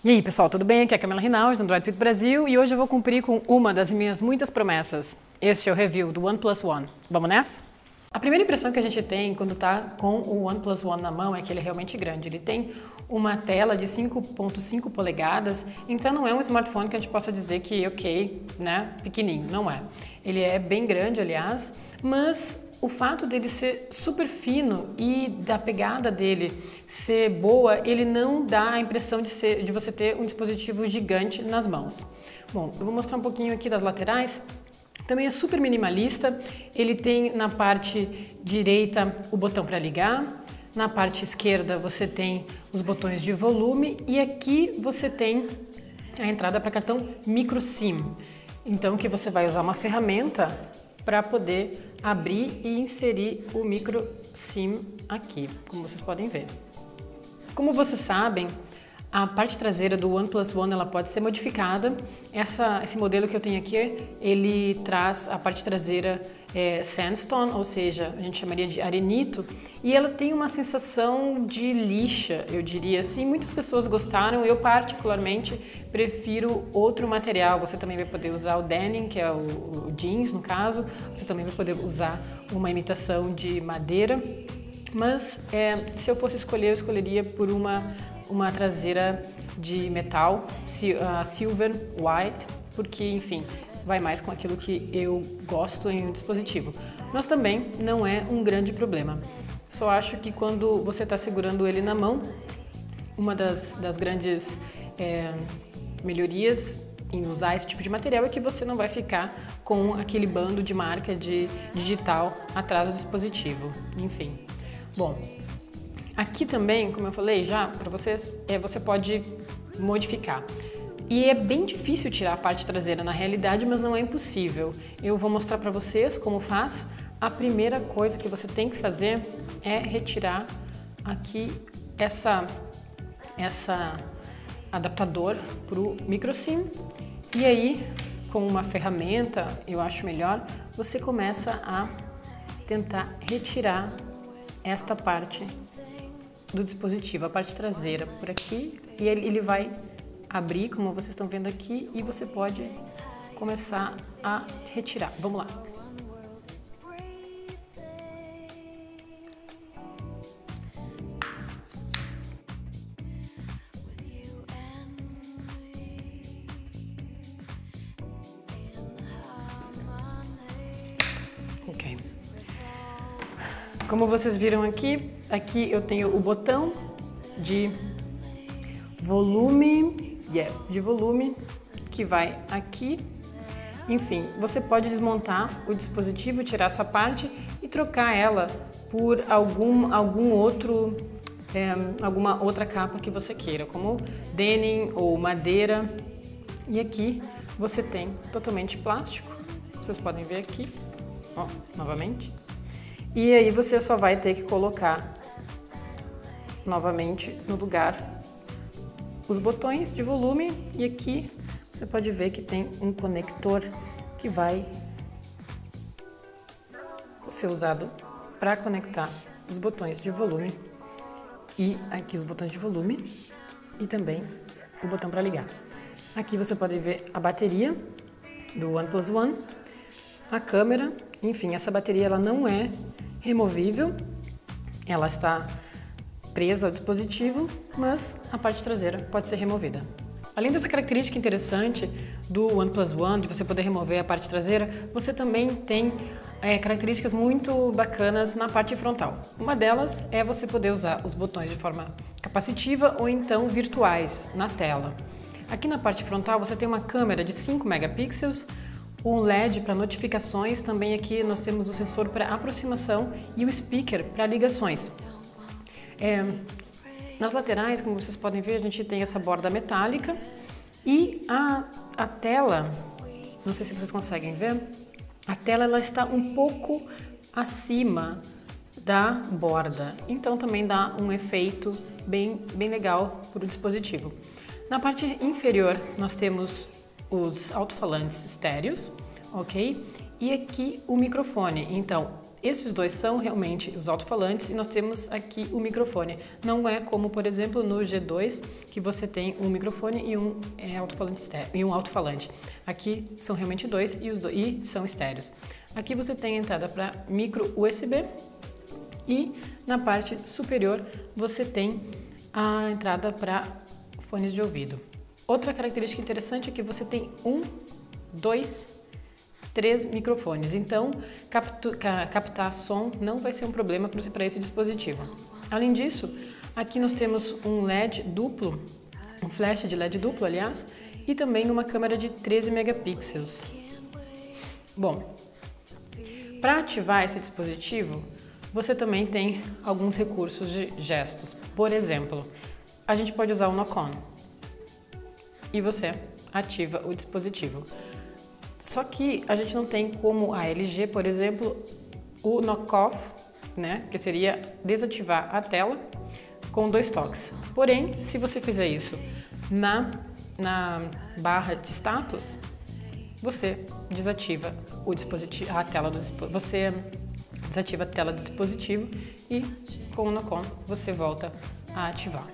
E aí pessoal, tudo bem? Aqui é a Camila Rinaldi do Android Tweet Brasil e hoje eu vou cumprir com uma das minhas muitas promessas. Este é o review do OnePlus One. Vamos nessa? A primeira impressão que a gente tem quando está com o OnePlus One na mão é que ele é realmente grande. Ele tem uma tela de 5.5 polegadas, então não é um smartphone que a gente possa dizer que, ok, né, pequenininho, não é. Ele é bem grande, aliás, mas o fato dele ser super fino e da pegada dele ser boa, ele não dá a impressão de você ter um dispositivo gigante nas mãos. Bom, eu vou mostrar um pouquinho aqui das laterais. Também é super minimalista, ele tem na parte direita o botão para ligar, na parte esquerda você tem os botões de volume e aqui você tem a entrada para cartão micro SIM. Então que você vai usar uma ferramenta para poder abrir e inserir o micro SIM aqui, como vocês podem ver. Como vocês sabem, a parte traseira do OnePlus One ela pode ser modificada. Esse modelo que eu tenho aqui, ele traz a parte traseira sandstone, ou seja, a gente chamaria de arenito, e ela tem uma sensação de lixa, eu diria assim. Muitas pessoas gostaram, eu particularmente prefiro outro material. Você também vai poder usar o denim, que é o jeans no caso, você também vai poder usar uma imitação de madeira. Mas se eu fosse escolher, eu escolheria por uma traseira de metal, silver white, porque, enfim, vai mais com aquilo que eu gosto em um dispositivo. Mas também não é um grande problema. Só acho que quando você está segurando ele na mão, uma das grandes melhorias em usar esse tipo de material é que você não vai ficar com aquele bando de marca de digital atrás do dispositivo. Enfim. Bom, aqui também, como eu falei já para vocês, você pode modificar. E é bem difícil tirar a parte traseira na realidade, mas não é impossível. Eu vou mostrar para vocês como faz. A primeira coisa que você tem que fazer é retirar aqui essa adaptador para o micro SIM. E aí, com uma ferramenta, eu acho melhor, você começa a tentar retirar esta parte do dispositivo, a parte traseira por aqui, e ele vai abrir, como vocês estão vendo aqui, e você pode começar a retirar. Vamos lá. Ok. Como vocês viram aqui eu tenho o botão de volume, que vai aqui. Enfim, você pode desmontar o dispositivo, tirar essa parte e trocar ela por alguma outra capa que você queira, como denim ou madeira. E aqui você tem totalmente plástico, vocês podem ver aqui, ó, novamente. E aí você só vai ter que colocar novamente no lugar os botões de volume, e aqui você pode ver que tem um conector que vai ser usado para conectar os botões de volume, e aqui os botões de volume e também o botão para ligar. Aqui você pode ver a bateria do OnePlus One, a câmera. Enfim, essa bateria ela não é removível, ela está presa ao dispositivo, mas a parte traseira pode ser removida. Além dessa característica interessante do OnePlus One, de você poder remover a parte traseira, você também tem características muito bacanas na parte frontal. Uma delas é você poder usar os botões de forma capacitiva ou então virtuais na tela. Aqui na parte frontal você tem uma câmera de 5 megapixels, um LED para notificações, também aqui nós temos o sensor para aproximação e o speaker para ligações. Nas laterais, como vocês podem ver, a gente tem essa borda metálica e a tela, não sei se vocês conseguem ver, a tela ela está um pouco acima da borda, então também dá um efeito bem legal para o dispositivo. Na parte inferior nós temos os alto-falantes estéreos, ok? E aqui o microfone. Então, Esses dois são realmente os alto-falantes e nós temos aqui o microfone. Não é como, por exemplo, no G2, que você tem um microfone e um alto-falante. Aqui são realmente dois e são estéreos. Aqui você tem a entrada para micro USB e na parte superior você tem a entrada para fones de ouvido. Outra característica interessante é que você tem 3 microfones, então captar som não vai ser um problema para esse dispositivo. Além disso, aqui nós temos um LED duplo, um flash de LED duplo, aliás, e também uma câmera de 13 megapixels. Bom, para ativar esse dispositivo, você também tem alguns recursos de gestos. Por exemplo, a gente pode usar o knock-on e você ativa o dispositivo. Só que a gente não tem como a LG, por exemplo, o knock-off, né, que seria desativar a tela com 2 toques. Porém, se você fizer isso na barra de status, você desativa você desativa a tela do dispositivo e com o knock-on você volta a ativar.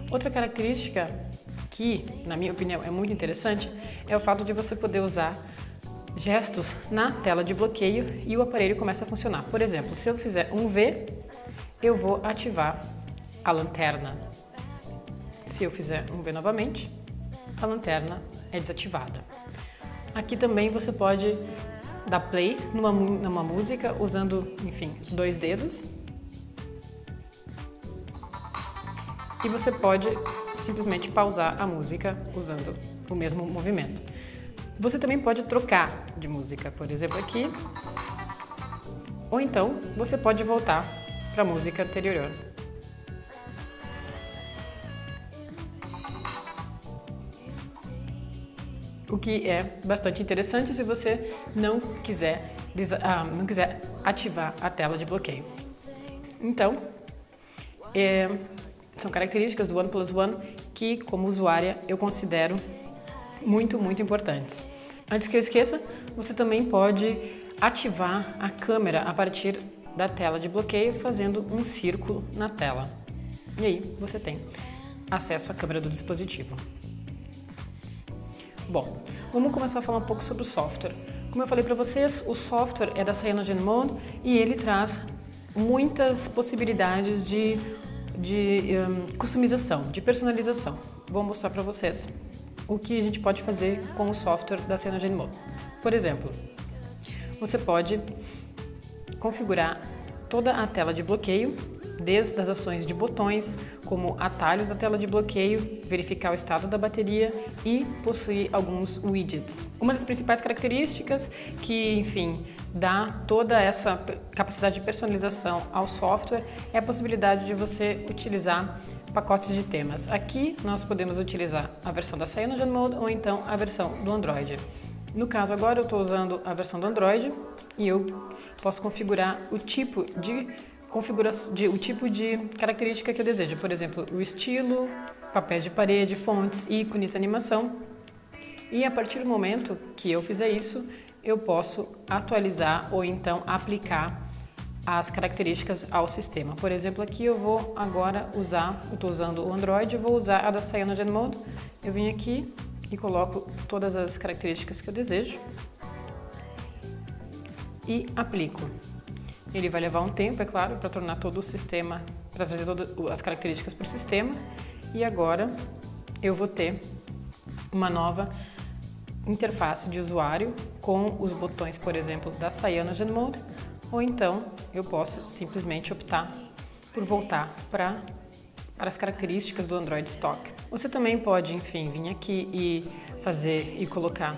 Outra característica que, na minha opinião, é muito interessante, é o fato de você poder usar gestos na tela de bloqueio e o aparelho começa a funcionar. Por exemplo, se eu fizer um V, eu vou ativar a lanterna. Se eu fizer um V novamente, a lanterna é desativada. Aqui também você pode dar play numa música usando, enfim, 2 dedos. E você pode simplesmente pausar a música usando o mesmo movimento. Você também pode trocar de música, por exemplo, aqui. Ou então, você pode voltar para a música anterior. O que é bastante interessante se você não quiser ativar a tela de bloqueio. Então, são características do OnePlus One que, como usuária, eu considero muito, muito importantes. Antes que eu esqueça, você também pode ativar a câmera a partir da tela de bloqueio, fazendo um círculo na tela. E aí você tem acesso à câmera do dispositivo. Bom, vamos começar a falar um pouco sobre o software. Como eu falei para vocês, o software é da CyanogenMod e ele traz muitas possibilidades de customização, de personalização. Vou mostrar para vocês o que a gente pode fazer com o software da CyanogenMod. Por exemplo, você pode configurar toda a tela de bloqueio, desde as ações de botões, como atalhos da tela de bloqueio, verificar o estado da bateria e possuir alguns widgets. Uma das principais características que, enfim, dá toda essa capacidade de personalização ao software é a possibilidade de você utilizar pacotes de temas. Aqui nós podemos utilizar a versão da CyanogenMod ou então a versão do Android. No caso agora eu estou usando a versão do Android e eu posso configurar o tipo de característica que eu desejo. Por exemplo, o estilo, papéis de parede, fontes, ícones, animação. E a partir do momento que eu fizer isso, eu posso atualizar ou então aplicar as características ao sistema. Por exemplo, aqui eu vou agora usar, eu estou usando o Android, eu vou usar a da CyanogenMod. Eu vim aqui e coloco todas as características que eu desejo e aplico. Ele vai levar um tempo, é claro, para tornar todo o sistema, para trazer todas as características para o sistema. E agora eu vou ter uma nova interface de usuário com os botões, por exemplo, da CyanogenMod, ou então eu posso simplesmente optar por voltar para as características do Android Stock. Você também pode, enfim, vir aqui e colocar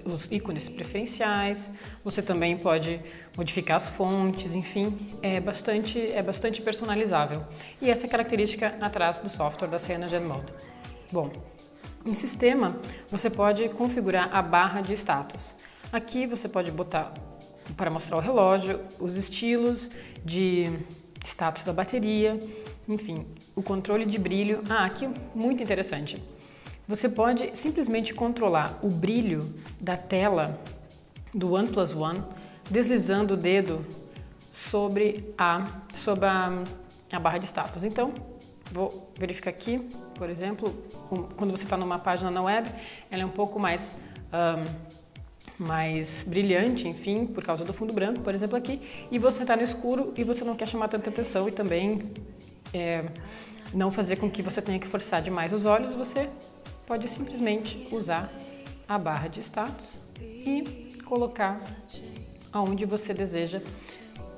os ícones preferenciais, você também pode modificar as fontes, enfim, é bastante personalizável. E essa é a característica atrás do software da CyanogenMod. Bom, em sistema, você pode configurar a barra de status. Aqui você pode botar para mostrar o relógio, os estilos de status da bateria, enfim, o controle de brilho. Aqui muito interessante. Você pode simplesmente controlar o brilho da tela do OnePlus One deslizando o dedo sobre a barra de status. Então, vou verificar aqui, por exemplo, quando você está numa página na web, ela é um pouco mais brilhante, enfim, por causa do fundo branco, por exemplo, aqui, e você está no escuro e você não quer chamar tanta atenção e também não fazer com que você tenha que forçar demais os olhos, você pode simplesmente usar a barra de status e colocar aonde você deseja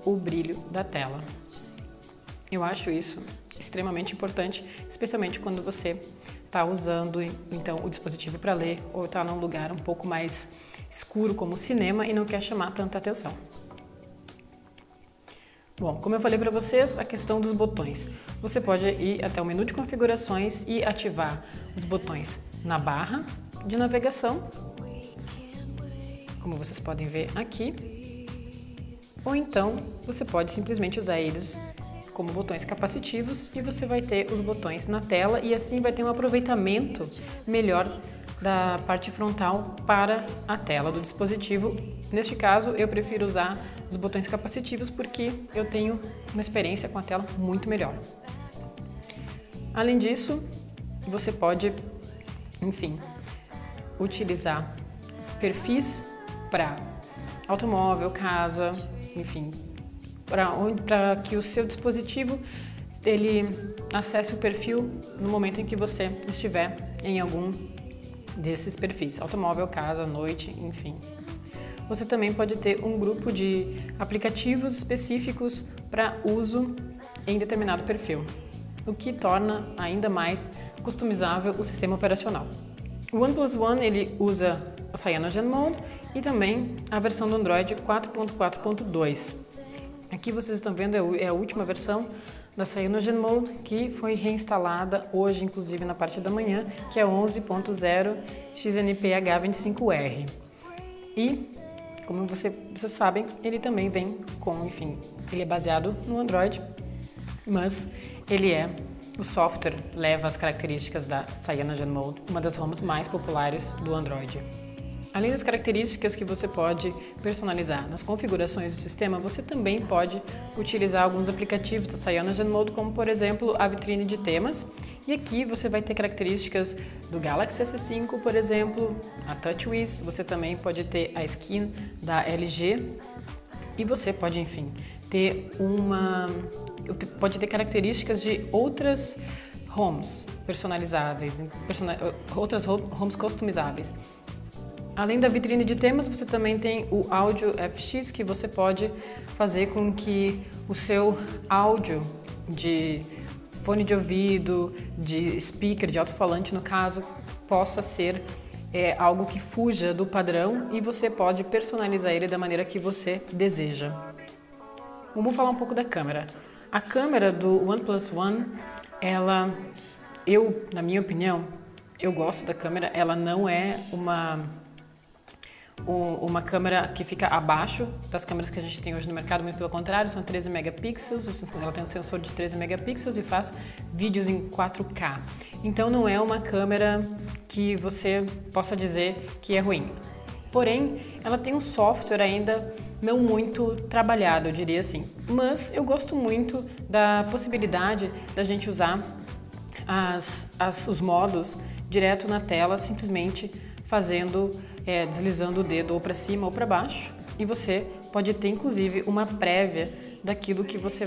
o brilho da tela. Eu acho isso extremamente importante, especialmente quando você está usando então o dispositivo para ler ou está num lugar um pouco mais escuro como o cinema e não quer chamar tanta atenção. Bom, como eu falei para vocês, a questão dos botões. Você pode ir até o menu de configurações e ativar os botões na barra de navegação, como vocês podem ver aqui, ou então você pode simplesmente usar eles como botões capacitivos e você vai ter os botões na tela e assim vai ter um aproveitamento melhor da parte frontal para a tela do dispositivo. Neste caso, eu prefiro usar os botões capacitivos porque eu tenho uma experiência com a tela muito melhor. Além disso, você pode, enfim, utilizar perfis para automóvel, casa, enfim, para que o seu dispositivo ele acesse o perfil no momento em que você estiver em algum desses perfis, automóvel, casa, noite, enfim. Você também pode ter um grupo de aplicativos específicos para uso em determinado perfil, o que torna ainda mais customizável o sistema operacional. O OnePlus One ele usa o CyanogenMod e também a versão do Android 4.4.2. Aqui vocês estão vendo é a última versão da CyanogenMod que foi reinstalada hoje, inclusive na parte da manhã, que é 11.0 XNPH25R. E, como vocês sabem, ele também vem com, enfim, ele é baseado no Android, mas o software leva as características da CyanogenMod, uma das ROMs mais populares do Android. Além das características que você pode personalizar nas configurações do sistema, você também pode utilizar alguns aplicativos da CyanogenMod, como por exemplo a vitrine de temas. E aqui você vai ter características do Galaxy S5, por exemplo, a TouchWiz, você também pode ter a skin da LG e você pode, enfim, pode ter características de outras ROMs personalizáveis, outras ROMs customizáveis. Além da vitrine de temas, você também tem o Áudio FX, que você pode fazer com que o seu áudio de fone de ouvido, de speaker, de alto-falante no caso, possa ser algo que fuja do padrão e você pode personalizar ele da maneira que você deseja. Vamos falar um pouco da câmera. A câmera do OnePlus One, na minha opinião, eu gosto da câmera, ela não é uma câmera que fica abaixo das câmeras que a gente tem hoje no mercado, muito pelo contrário, são 13 megapixels, ela tem um sensor de 13 megapixels e faz vídeos em 4K. Então não é uma câmera que você possa dizer que é ruim. Porém, ela tem um software ainda não muito trabalhado, eu diria assim. Mas eu gosto muito da possibilidade da gente usar os modos direto na tela, simplesmente deslizando o dedo ou para cima ou para baixo, e você pode ter inclusive uma prévia daquilo que você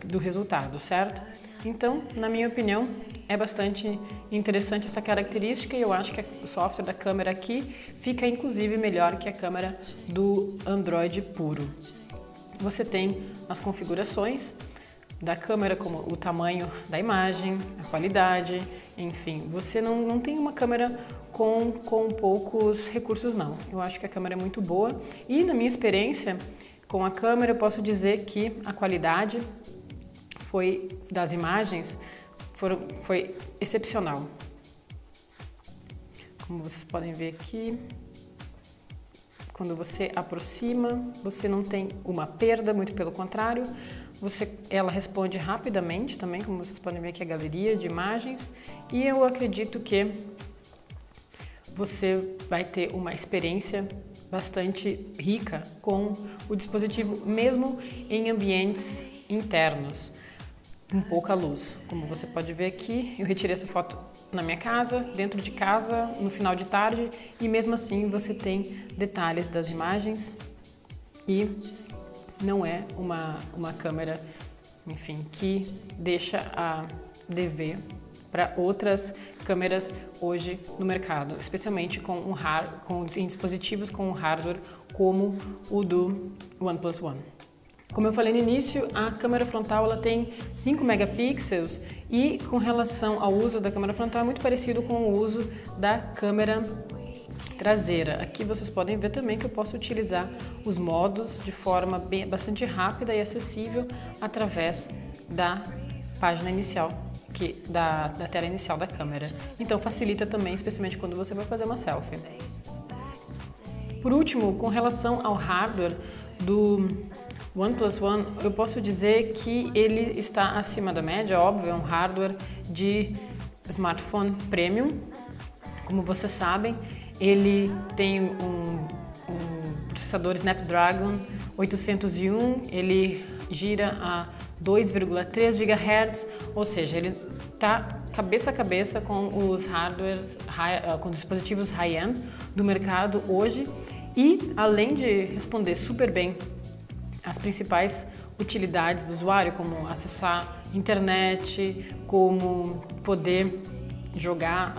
do resultado, certo? Então, na minha opinião, é bastante interessante essa característica e eu acho que o software da câmera aqui fica inclusive melhor que a câmera do Android puro. Você tem as configurações da câmera, como o tamanho da imagem, a qualidade, enfim, você não tem uma câmera com poucos recursos não. Eu acho que a câmera é muito boa e na minha experiência com a câmera eu posso dizer que a qualidade das imagens foi excepcional. Como vocês podem ver aqui, quando você aproxima, você não tem uma perda, muito pelo contrário, ela responde rapidamente também, como vocês podem ver aqui a galeria de imagens, e eu acredito que você vai ter uma experiência bastante rica com o dispositivo, mesmo em ambientes internos, com pouca luz. Como você pode ver aqui, eu retirei essa foto na minha casa, dentro de casa, no final de tarde, e mesmo assim você tem detalhes das imagens e não é uma câmera, enfim, que deixa a dever para outras câmeras hoje no mercado, especialmente em dispositivos com um hardware como o do OnePlus One. Como eu falei no início, a câmera frontal ela tem 5 megapixels e com relação ao uso da câmera frontal é muito parecido com o uso da câmera traseira. Aqui vocês podem ver também que eu posso utilizar os modos de forma bastante rápida e acessível através da página inicial, da tela inicial da câmera. Então facilita também, especialmente quando você vai fazer uma selfie. Por último, com relação ao hardware do OnePlus One, eu posso dizer que ele está acima da média, óbvio, é um hardware de smartphone premium. Como vocês sabem, ele tem um processador Snapdragon 801, ele gira a 2,3 GHz, ou seja, ele está cabeça a cabeça com os hardwares, com os dispositivos high-end do mercado hoje, e além de responder super bem as principais utilidades do usuário, como acessar internet, como poder jogar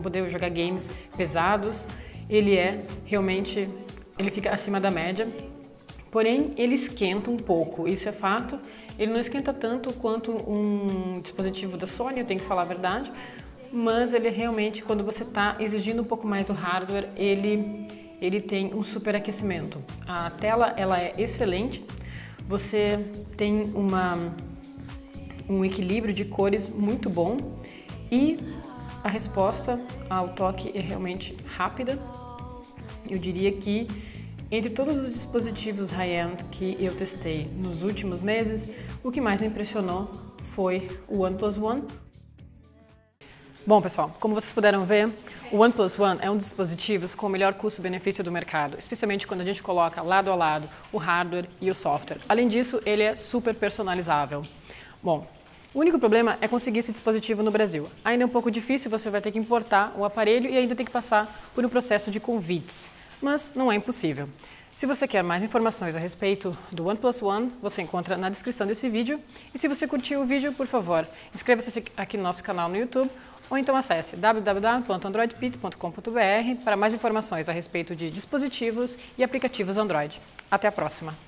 poder jogar games pesados, ele fica acima da média. Porém, ele esquenta um pouco, isso é fato. Ele não esquenta tanto quanto um dispositivo da Sony, eu tenho que falar a verdade, mas ele realmente, quando você está exigindo um pouco mais do hardware, ele tem um superaquecimento. A tela ela é excelente, você tem um equilíbrio de cores muito bom e a resposta ao toque é realmente rápida. Eu diria que entre todos os dispositivos high-end que eu testei nos últimos meses, o que mais me impressionou foi o OnePlus One. Bom, pessoal, como vocês puderam ver, o OnePlus One é um dos dispositivos com o melhor custo-benefício do mercado, especialmente quando a gente coloca lado a lado o hardware e o software. Além disso, ele é super personalizável. Bom, o único problema é conseguir esse dispositivo no Brasil. Ainda é um pouco difícil, você vai ter que importar o aparelho e ainda tem que passar por um processo de convites, mas não é impossível. Se você quer mais informações a respeito do OnePlus One, você encontra na descrição desse vídeo. E se você curtiu o vídeo, por favor, inscreva-se aqui no nosso canal no YouTube ou então acesse www.androidpit.com.br para mais informações a respeito de dispositivos e aplicativos Android. Até a próxima!